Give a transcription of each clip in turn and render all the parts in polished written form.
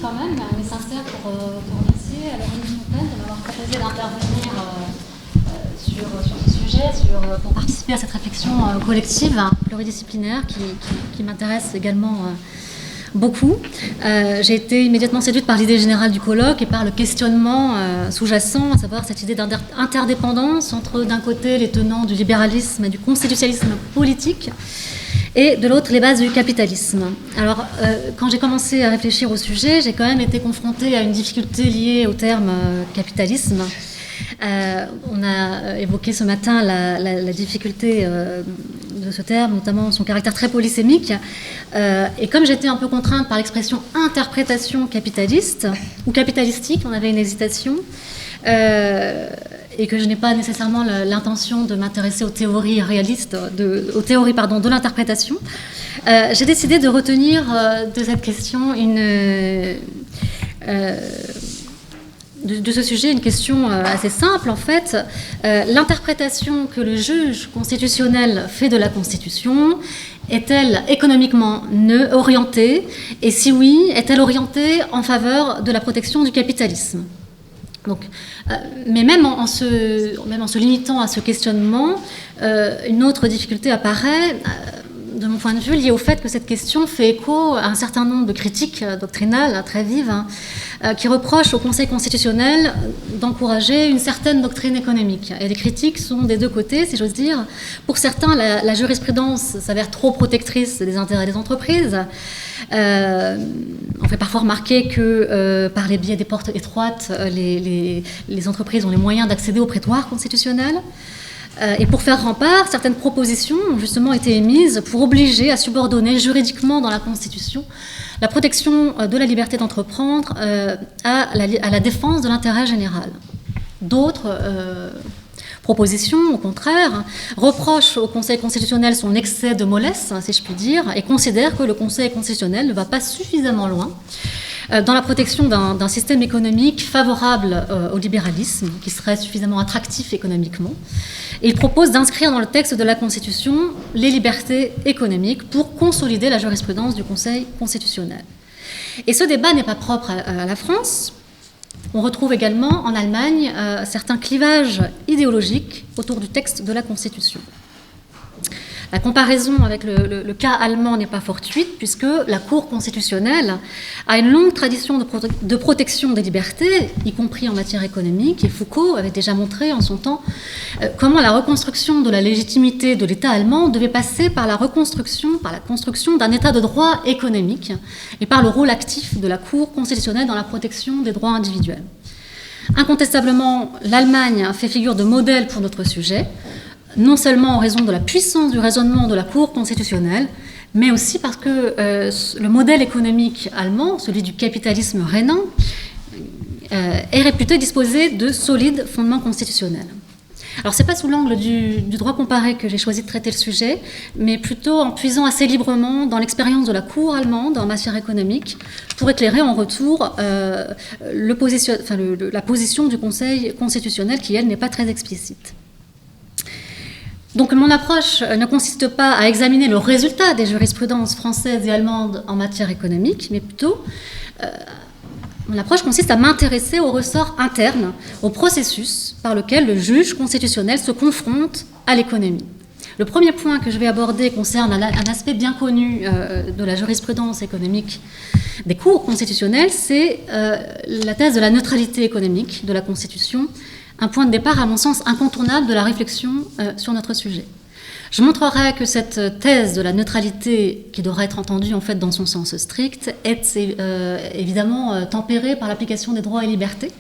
quand même, mais sincère pour remercier Véronique Fontaine de m'avoir proposé d'intervenir sur ce sujet, pour participer à cette réflexion collective, pluridisciplinaire, qui m'intéresse également beaucoup. J'ai été immédiatement séduite par l'idée générale du colloque et par le questionnement sous-jacent, à savoir cette idée d'interdépendance entre, d'un côté, les tenants du libéralisme et du constitutionnalisme politique, et de l'autre, les bases du capitalisme. Alors, quand j'ai commencé à réfléchir au sujet, j'ai quand même été confrontée à une difficulté liée au terme capitalisme. On a évoqué ce matin la difficulté de ce terme, notamment son caractère très polysémique. Et comme j'étais un peu contrainte par l'expression interprétation capitaliste ou capitalistique, on avait une hésitation. Et que je n'ai pas nécessairement l'intention de m'intéresser aux théories réalistes, aux théories de l'interprétation, j'ai décidé de retenir de cette question de ce sujet une question assez simple en fait. L'interprétation que le juge constitutionnel fait de la Constitution est-elle économiquement orientée? Et si oui, est-elle orientée en faveur de la protection du capitalisme? Donc, mais même en se limitant à ce questionnement, une autre difficulté apparaît, de mon point de vue, liée au fait que cette question fait écho à un certain nombre de critiques doctrinales très vives qui reprochent au Conseil constitutionnel d'encourager une certaine doctrine économique. Et les critiques sont des deux côtés, si j'ose dire. Pour certains, la jurisprudence s'avère trop protectrice des intérêts des entreprises. On fait parfois remarquer que par les biais des portes étroites, les entreprises ont les moyens d'accéder au prétoire constitutionnel. Et pour faire rempart, certaines propositions ont justement été émises pour obliger à subordonner juridiquement dans la Constitution la protection de la liberté d'entreprendre à la défense de l'intérêt général. D'autres propositions, au contraire, reprochent au Conseil constitutionnel son excès de mollesse, si je puis dire, et considèrent que le Conseil constitutionnel ne va pas suffisamment loin dans la protection d'un système économique favorable au libéralisme, qui serait suffisamment attractif économiquement. Et il propose d'inscrire dans le texte de la Constitution les libertés économiques pour consolider la jurisprudence du Conseil constitutionnel. Et ce débat n'est pas propre à la France. On retrouve également en Allemagne certains clivages idéologiques autour du texte de la Constitution. La comparaison avec le cas allemand n'est pas fortuite, puisque la Cour constitutionnelle a une longue tradition de protection des libertés, y compris en matière économique, et Foucault avait déjà montré en son temps comment la reconstruction de la légitimité de l'État allemand devait passer par la construction d'un État de droit économique, et par le rôle actif de la Cour constitutionnelle dans la protection des droits individuels. Incontestablement, l'Allemagne fait figure de modèle pour notre sujet, non seulement en raison de la puissance du raisonnement de la Cour constitutionnelle, mais aussi parce que le modèle économique allemand, celui du capitalisme rénan, est réputé disposer de solides fondements constitutionnels. Alors, ce n'est pas sous l'angle du droit comparé que j'ai choisi de traiter le sujet, mais plutôt en puisant assez librement dans l'expérience de la Cour allemande en matière économique, pour éclairer en retour la position du Conseil constitutionnel, qui, elle, n'est pas très explicite. Donc mon approche ne consiste pas à examiner le résultat des jurisprudences françaises et allemandes en matière économique, mais plutôt mon approche consiste à m'intéresser au ressort interne, au processus par lequel le juge constitutionnel se confronte à l'économie. Le premier point que je vais aborder concerne un aspect bien connu de la jurisprudence économique des cours constitutionnelles, c'est la thèse de la neutralité économique de la Constitution, un point de départ, à mon sens, incontournable de la réflexion sur notre sujet. Je montrerai que cette thèse de la neutralité, qui devra être entendue en fait dans son sens strict, est évidemment tempérée par l'application des droits et libertés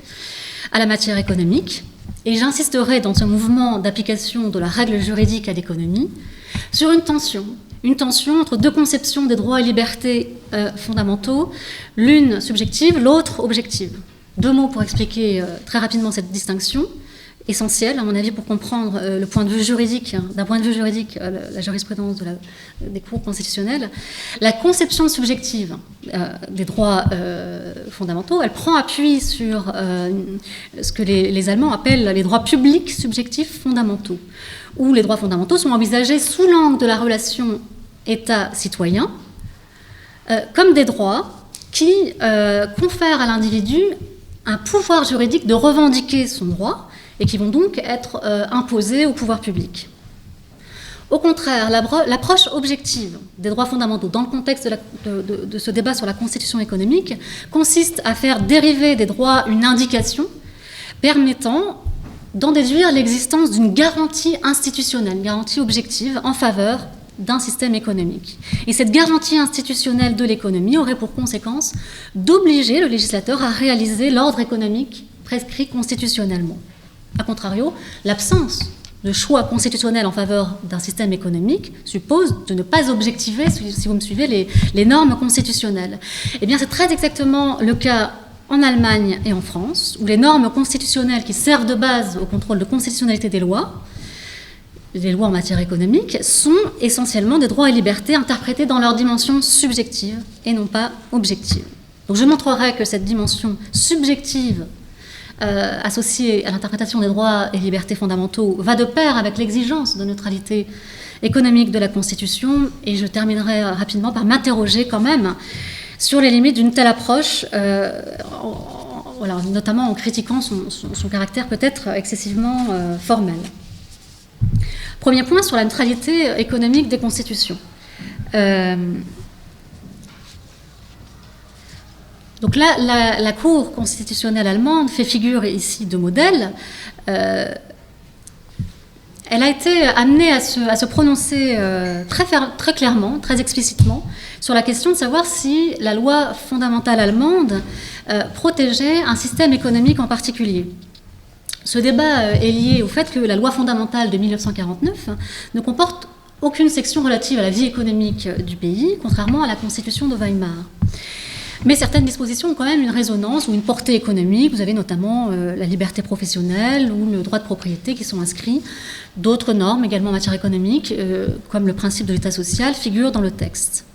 à la matière économique. Et j'insisterai dans ce mouvement d'application de la règle juridique à l'économie sur une tension entre deux conceptions des droits et libertés fondamentaux, l'une subjective, l'autre objective. Deux mots pour expliquer très rapidement cette distinction, essentielle, à mon avis, pour comprendre le point de vue juridique, d'un point de vue juridique, la jurisprudence des cours constitutionnels. La conception subjective des droits fondamentaux, elle prend appui sur ce que les Allemands appellent les droits publics subjectifs fondamentaux, où les droits fondamentaux sont envisagés sous l'angle de la relation État-citoyen, comme des droits qui confèrent à l'individu un pouvoir juridique de revendiquer son droit et qui vont donc être imposés au pouvoir public. Au contraire, l'approche objective des droits fondamentaux dans le contexte de ce débat sur la constitution économique consiste à faire dériver des droits une indication permettant d'en déduire l'existence d'une garantie institutionnelle, une garantie objective en faveur d'un système économique. Et cette garantie institutionnelle de l'économie aurait pour conséquence d'obliger le législateur à réaliser l'ordre économique prescrit constitutionnellement. A contrario, l'absence de choix constitutionnel en faveur d'un système économique suppose de ne pas objectiver, si vous me suivez, les normes constitutionnelles. Eh bien, c'est très exactement le cas en Allemagne et en France, où les normes constitutionnelles qui servent de base au contrôle de constitutionnalité des lois, les lois en matière économique, sont essentiellement des droits et libertés interprétés dans leur dimension subjective et non pas objective. Donc je montrerai que cette dimension subjective associée à l'interprétation des droits et libertés fondamentaux va de pair avec l'exigence de neutralité économique de la Constitution, et je terminerai rapidement par m'interroger quand même sur les limites d'une telle approche, voilà, notamment en critiquant son caractère peut-être excessivement formel. Premier point sur la neutralité économique des constitutions. Donc là, la Cour constitutionnelle allemande fait figure ici de modèle. Elle a été amenée à se prononcer très clairement, très explicitement, sur la question de savoir si la loi fondamentale allemande protégeait un système économique en particulier. Ce débat est lié au fait que la loi fondamentale de 1949 ne comporte aucune section relative à la vie économique du pays, contrairement à la Constitution de Weimar. Mais certaines dispositions ont quand même une résonance ou une portée économique. Vous avez notamment la liberté professionnelle ou le droit de propriété qui sont inscrits. D'autres normes, également en matière économique, comme le principe de l'État social, figurent dans le texte.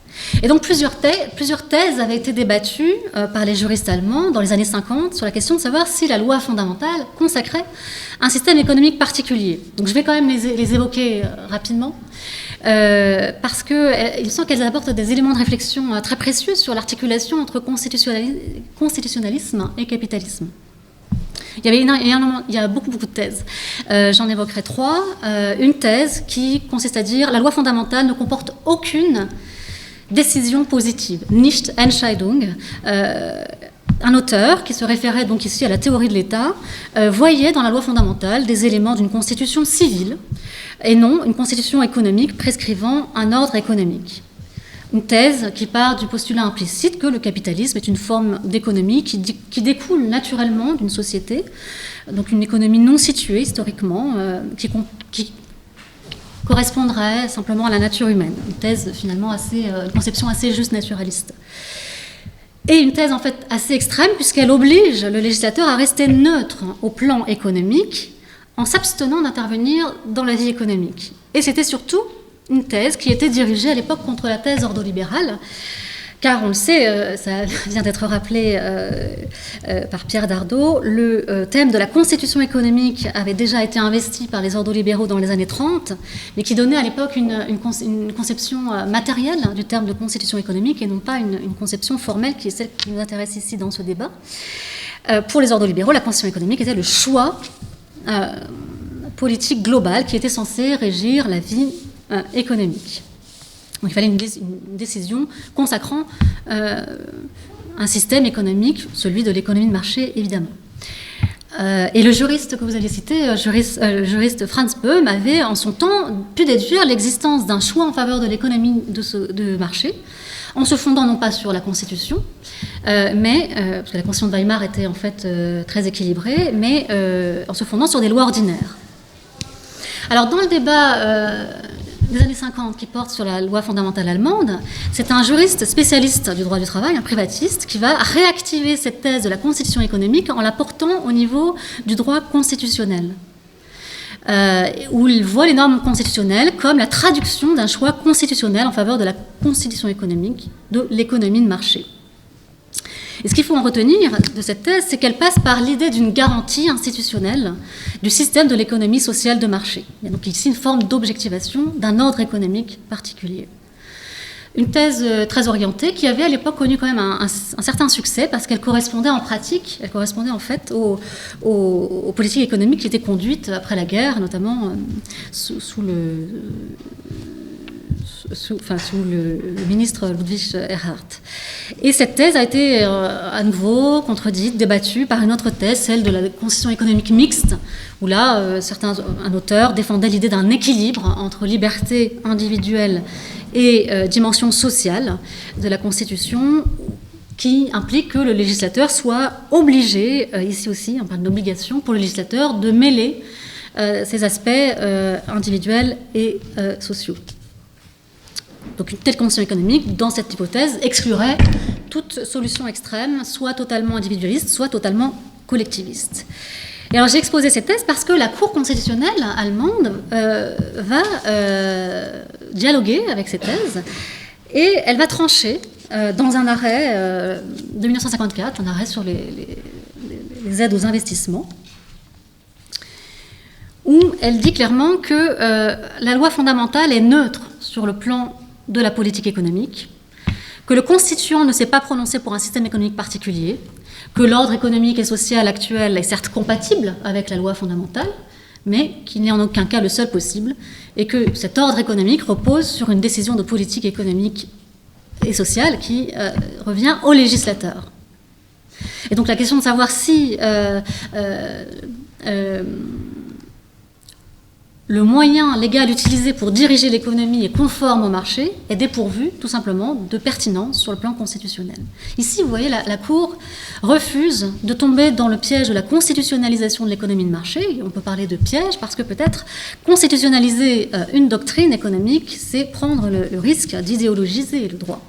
Et donc plusieurs thèses avaient été débattues par les juristes allemands dans les années 50 sur la question de savoir si la loi fondamentale consacrait un système économique particulier. Donc je vais quand même les évoquer rapidement. Parce qu'il me semble qu'elles apportent des éléments de réflexion très précieux sur l'articulation entre constitutionnalisme et capitalisme. Il y a beaucoup de thèses. J'en évoquerai trois. Une thèse qui consiste à dire la loi fondamentale ne comporte aucune décision positive, nicht Entscheidung. Un auteur, qui se référait donc ici à la théorie de l'État, voyait dans la loi fondamentale des éléments d'une constitution civile et non une constitution économique prescrivant un ordre économique. Une thèse qui part du postulat implicite que le capitalisme est une forme d'économie qui découle naturellement d'une société, donc une économie non située historiquement, qui correspondrait simplement à la nature humaine. Une thèse finalement une conception assez juste naturaliste. Et une thèse en fait assez extrême puisqu'elle oblige le législateur à rester neutre au plan économique en s'abstenant d'intervenir dans la vie économique. Et c'était surtout une thèse qui était dirigée à l'époque contre la thèse ordolibérale, car on le sait, ça vient d'être rappelé par Pierre Dardot, le thème de la constitution économique avait déjà été investi par les ordolibéraux dans les années 30, mais qui donnait à l'époque une conception matérielle du terme de constitution économique et non pas une conception formelle qui est celle qui nous intéresse ici dans ce débat. Pour les ordolibéraux, la constitution économique était le choix politique global qui était censé régir la vie économique. Donc il fallait une décision consacrant un système économique, celui de l'économie de marché, évidemment. Et le juriste que vous aviez cité, le juriste Franz Böhm, avait en son temps pu déduire l'existence d'un choix en faveur de l'économie de marché, en se fondant non pas sur la Constitution, mais parce que la Constitution de Weimar était en fait très équilibrée, mais en se fondant sur des lois ordinaires. Alors dans le débat des années 50 qui porte sur la loi fondamentale allemande, c'est un juriste spécialiste du droit du travail, un privatiste, qui va réactiver cette thèse de la constitution économique en la portant au niveau du droit constitutionnel, où il voit les normes constitutionnelles comme la traduction d'un choix constitutionnel en faveur de la constitution économique, de l'économie de marché. Et ce qu'il faut en retenir de cette thèse, c'est qu'elle passe par l'idée d'une garantie institutionnelle du système de l'économie sociale de marché. Il y a donc ici une forme d'objectivation d'un ordre économique particulier. Une thèse très orientée qui avait à l'époque connu quand même un certain succès parce qu'elle correspondait en pratique, elle correspondait en fait aux politiques économiques qui étaient conduites après la guerre, notamment sous le ministre Ludwig Erhard. Et cette thèse a été à nouveau contredite, débattue par une autre thèse, celle de la constitution économique mixte, où là, un auteur défendait l'idée d'un équilibre entre liberté individuelle et dimension sociale de la Constitution, qui implique que le législateur soit obligé, ici aussi on parle d'obligation pour le législateur, de mêler ces aspects individuels et sociaux. Donc une telle condition économique, dans cette hypothèse, exclurait toute solution extrême, soit totalement individualiste, soit totalement collectiviste. Et alors j'ai exposé cette thèse parce que la Cour constitutionnelle allemande va dialoguer avec cette thèse et elle va trancher dans un arrêt de 1954, un arrêt sur les aides aux investissements, où elle dit clairement que la loi fondamentale est neutre sur le plan de la politique économique, que le constituant ne s'est pas prononcé pour un système économique particulier, que l'ordre économique et social actuel est certes compatible avec la loi fondamentale, mais qu'il n'est en aucun cas le seul possible, et que cet ordre économique repose sur une décision de politique économique et sociale qui revient au législateur. Et donc la question de savoir si le moyen légal utilisé pour diriger l'économie est conforme au marché est dépourvu, tout simplement, de pertinence sur le plan constitutionnel. Ici, vous voyez, la Cour refuse de tomber dans le piège de la constitutionnalisation de l'économie de marché. On peut parler de piège parce que peut-être constitutionnaliser une doctrine économique, c'est prendre le risque d'idéologiser le droit.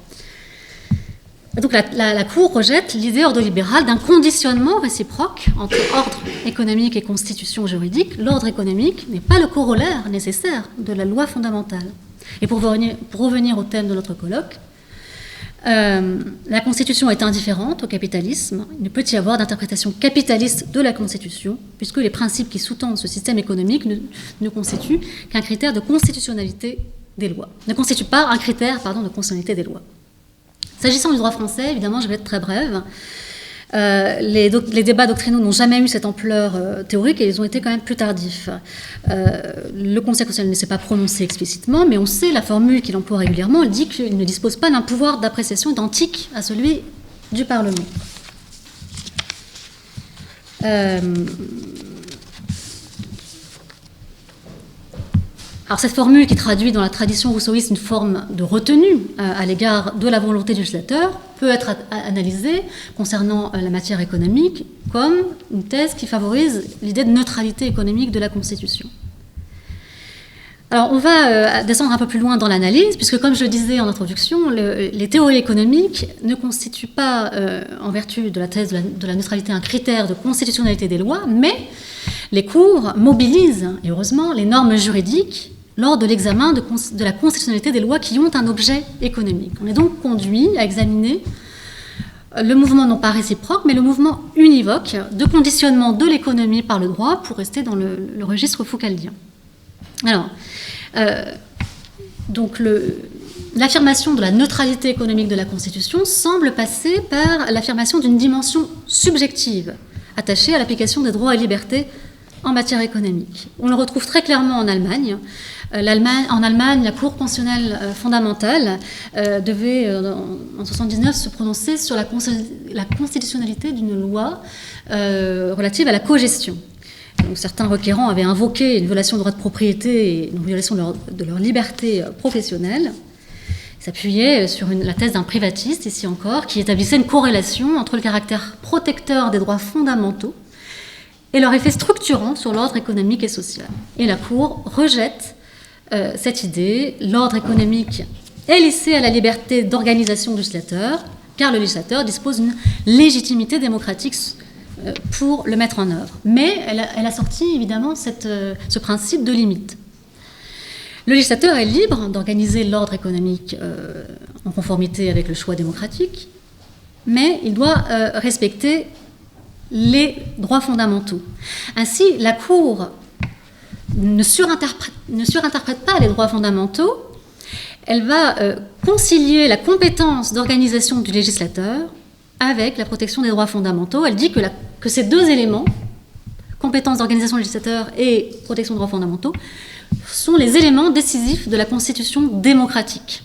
Donc la Cour rejette l'idée ordolibérale d'un conditionnement réciproque entre ordre économique et constitution juridique. L'ordre économique n'est pas le corollaire nécessaire de la loi fondamentale. Et pour revenir au thème de notre colloque, la Constitution est indifférente au capitalisme. Il ne peut y avoir d'interprétation capitaliste de la Constitution, puisque les principes qui sous-tendent ce système économique ne constituent qu'un critère de constitutionnalité des lois. Ne constituent pas un critère, de constitutionnalité des lois. S'agissant du droit français, évidemment, je vais être très brève. Les débats doctrinaux n'ont jamais eu cette ampleur théorique et ils ont été quand même plus tardifs. Le Conseil constitutionnel ne s'est pas prononcé explicitement, mais on sait la formule qu'il emploie régulièrement. Il dit qu'il ne dispose pas d'un pouvoir d'appréciation identique à celui du Parlement. Alors cette formule qui traduit dans la tradition rousseauiste une forme de retenue à l'égard de la volonté du législateur peut être analysée concernant la matière économique comme une thèse qui favorise l'idée de neutralité économique de la Constitution. Alors on va descendre un peu plus loin dans l'analyse, puisque comme je le disais en introduction, les théories économiques ne constituent pas, en vertu de la thèse de la neutralité, un critère de constitutionnalité des lois, mais les cours mobilisent, et heureusement, les normes juridiques lors de l'examen de la constitutionnalité des lois qui ont un objet économique. On est donc conduit à examiner le mouvement non pas réciproque, mais le mouvement univoque de conditionnement de l'économie par le droit pour rester dans le registre foucaldien. Alors, donc l'affirmation de la neutralité économique de la Constitution semble passer par l'affirmation d'une dimension subjective attachée à l'application des droits et libertés en matière économique. On le retrouve très clairement en Allemagne. En Allemagne, la Cour constitutionnelle fondamentale devait, en 1979, se prononcer sur la constitutionnalité d'une loi relative à la cogestion. Donc, certains requérants avaient invoqué une violation du droit de propriété et une violation de leur liberté professionnelle. Ils s'appuyaient sur la thèse d'un privatiste, ici encore, qui établissait une corrélation entre le caractère protecteur des droits fondamentaux et leur effet structurant sur l'ordre économique et social. Et la Cour rejette cette idée. L'ordre économique est laissé à la liberté d'organisation du législateur, car le législateur dispose d'une légitimité démocratique pour le mettre en œuvre. Mais elle a sorti évidemment ce principe de limite. Le législateur est libre d'organiser l'ordre économique en conformité avec le choix démocratique, mais il doit respecter les droits fondamentaux. Ainsi, la Cour ne surinterprète pas les droits fondamentaux, elle va concilier la compétence d'organisation du législateur avec la protection des droits fondamentaux. Elle dit que ces deux éléments, compétence d'organisation du législateur et protection des droits fondamentaux, sont les éléments décisifs de la Constitution démocratique.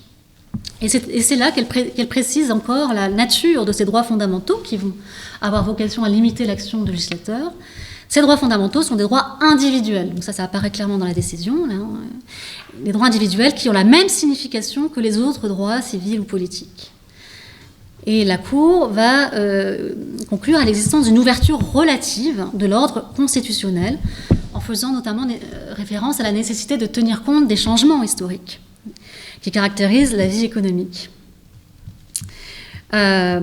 Et c'est là qu'elle précise encore la nature de ces droits fondamentaux qui vont avoir vocation à limiter l'action du législateur. Ces droits fondamentaux sont des droits individuels. Donc ça apparaît clairement dans la décision. Là, hein. Des droits individuels qui ont la même signification que les autres droits civils ou politiques. Et la Cour va conclure à l'existence d'une ouverture relative de l'ordre constitutionnel, en faisant notamment référence à la nécessité de tenir compte des changements historiques qui caractérisent la vie économique. Voilà.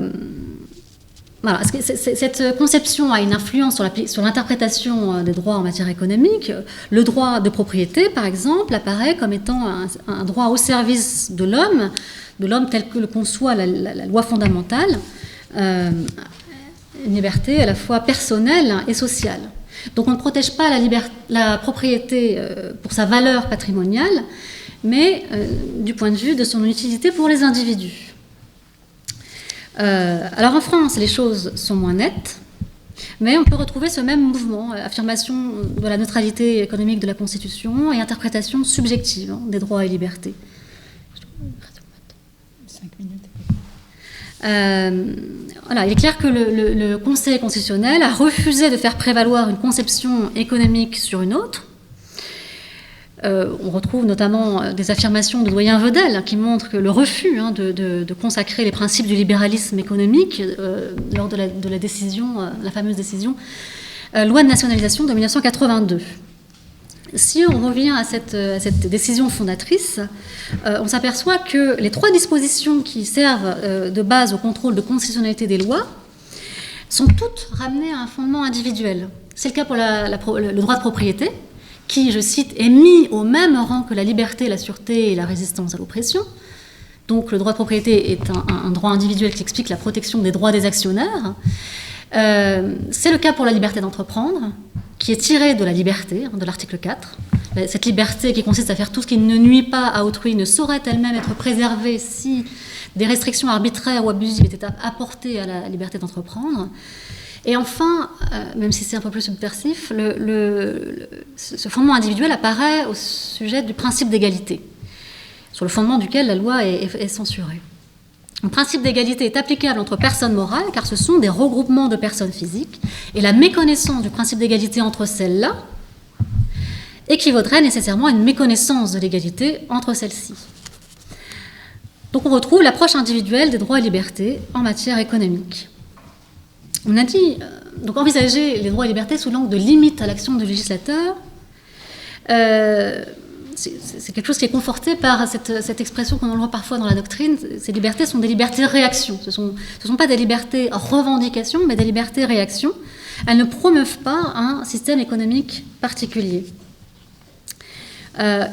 Cette conception a une influence sur l'interprétation des droits en matière économique. Le droit de propriété, par exemple, apparaît comme étant un droit au service de l'homme tel que le conçoit la loi fondamentale, une liberté à la fois personnelle et sociale. Donc on ne protège pas la propriété pour sa valeur patrimoniale, mais du point de vue de son utilité pour les individus. Alors en France, les choses sont moins nettes, mais on peut retrouver ce même mouvement, affirmation de la neutralité économique de la Constitution et interprétation subjective des droits et libertés. 5 minutes. Voilà, il est clair que le Conseil constitutionnel a refusé de faire prévaloir une conception économique sur une autre. On retrouve notamment des affirmations de doyen Vedel qui montrent que le refus de consacrer les principes du libéralisme économique lors de la décision, la fameuse décision loi de nationalisation de 1982. Si on revient à cette décision fondatrice, on s'aperçoit que les 3 dispositions qui servent de base au contrôle de constitutionnalité des lois sont toutes ramenées à un fondement individuel. C'est le cas pour le droit de propriété, qui, je cite, est mis au même rang que la liberté, la sûreté et la résistance à l'oppression. Donc le droit de propriété est un droit individuel qui explique la protection des droits des actionnaires. C'est le cas pour la liberté d'entreprendre, qui est tirée de la liberté, de l'article 4. Cette liberté qui consiste à faire tout ce qui ne nuit pas à autrui ne saurait elle-même être préservée si des restrictions arbitraires ou abusives étaient apportées à la liberté d'entreprendre. Et enfin, même si c'est un peu plus subversif, ce fondement individuel apparaît au sujet du principe d'égalité, sur le fondement duquel la loi est censurée. Le principe d'égalité est applicable entre personnes morales, car ce sont des regroupements de personnes physiques, et la méconnaissance du principe d'égalité entre celles-là équivaudrait nécessairement à une méconnaissance de l'égalité entre celles-ci. Donc on retrouve l'approche individuelle des droits et libertés en matière économique. On a dit, donc envisager les droits et libertés sous l'angle de limite à l'action du législateur, c'est quelque chose qui est conforté par cette expression qu'on voit parfois dans la doctrine. Ces libertés sont des libertés réaction. Ce sont pas des libertés revendication, mais des libertés réaction. Elles ne promeuvent pas un système économique particulier.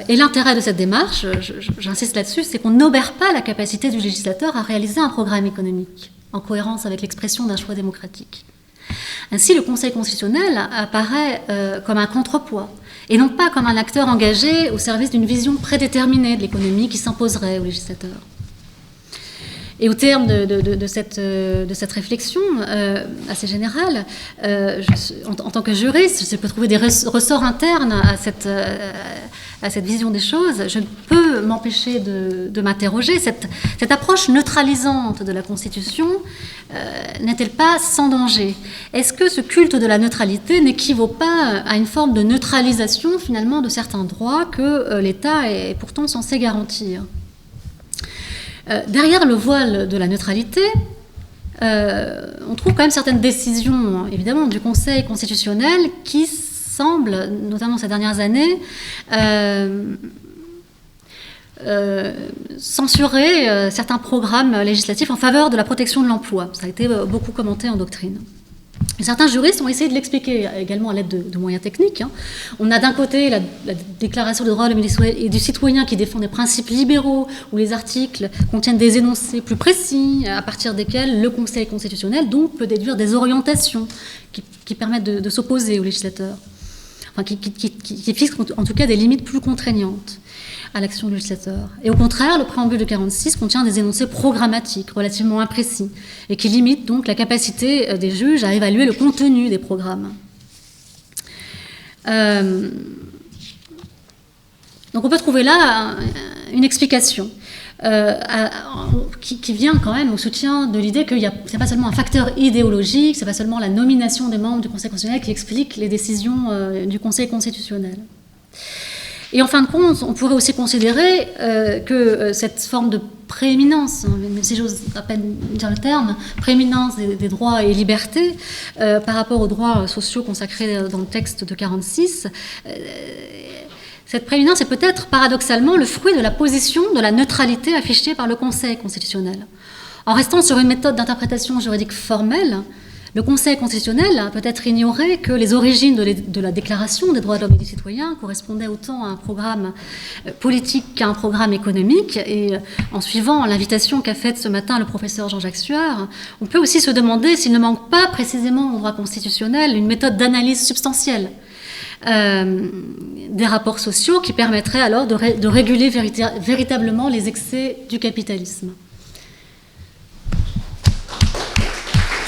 Et l'intérêt de cette démarche, j'insiste là-dessus, c'est qu'on n'obère pas la capacité du législateur à réaliser un programme économique, en cohérence avec l'expression d'un choix démocratique. Ainsi, le Conseil constitutionnel apparaît comme un contrepoids, et non pas comme un acteur engagé au service d'une vision prédéterminée de l'économie qui s'imposerait au législateur. Et au terme de cette réflexion assez générale, en tant que juriste, je peux trouver des ressorts internes à cette vision des choses. Je ne peux m'empêcher de m'interroger. Cette approche neutralisante de la Constitution n'est-elle pas sans danger? Est-ce que ce culte de la neutralité n'équivaut pas à une forme de neutralisation finalement de certains droits que l'État est pourtant censé garantir? Derrière le voile de la neutralité, on trouve quand même certaines décisions, évidemment, du Conseil constitutionnel qui semblent, notamment ces dernières années, censurer certains programmes législatifs en faveur de la protection de l'emploi. Ça a été beaucoup commenté en doctrine. Et certains juristes ont essayé de l'expliquer également à l'aide de moyens techniques. On a d'un côté la Déclaration des droits de l'homme et du citoyen qui défend des principes libéraux, où les articles contiennent des énoncés plus précis, à partir desquels le Conseil constitutionnel donc, peut déduire des orientations qui permettent de s'opposer au législateur, enfin, qui fixent en tout cas des limites plus contraignantes. à l'action du législateur. Et au contraire, le préambule de 46 contient des énoncés programmatiques relativement imprécis et qui limitent donc la capacité des juges à évaluer le contenu des programmes. Donc on peut trouver là une explication qui vient quand même au soutien de l'idée que ce n'est pas seulement un facteur idéologique, ce n'est pas seulement la nomination des membres du Conseil constitutionnel qui explique les décisions du Conseil constitutionnel. Et en fin de compte, on pourrait aussi considérer que cette forme de prééminence, même si j'ose à peine dire le terme, prééminence des droits et libertés par rapport aux droits sociaux consacrés dans le texte de 46, cette prééminence est peut-être paradoxalement le fruit de la position de la neutralité affichée par le Conseil constitutionnel. En restant sur une méthode d'interprétation juridique formelle, le Conseil constitutionnel a peut-être ignoré que les origines de la Déclaration des droits de l'homme et du citoyen correspondaient autant à un programme politique qu'à un programme économique. Et en suivant l'invitation qu'a faite ce matin le professeur Jean-Jacques Suard, on peut aussi se demander s'il ne manque pas précisément au droit constitutionnel une méthode d'analyse substantielle des rapports sociaux qui permettrait alors de réguler véritablement les excès du capitalisme.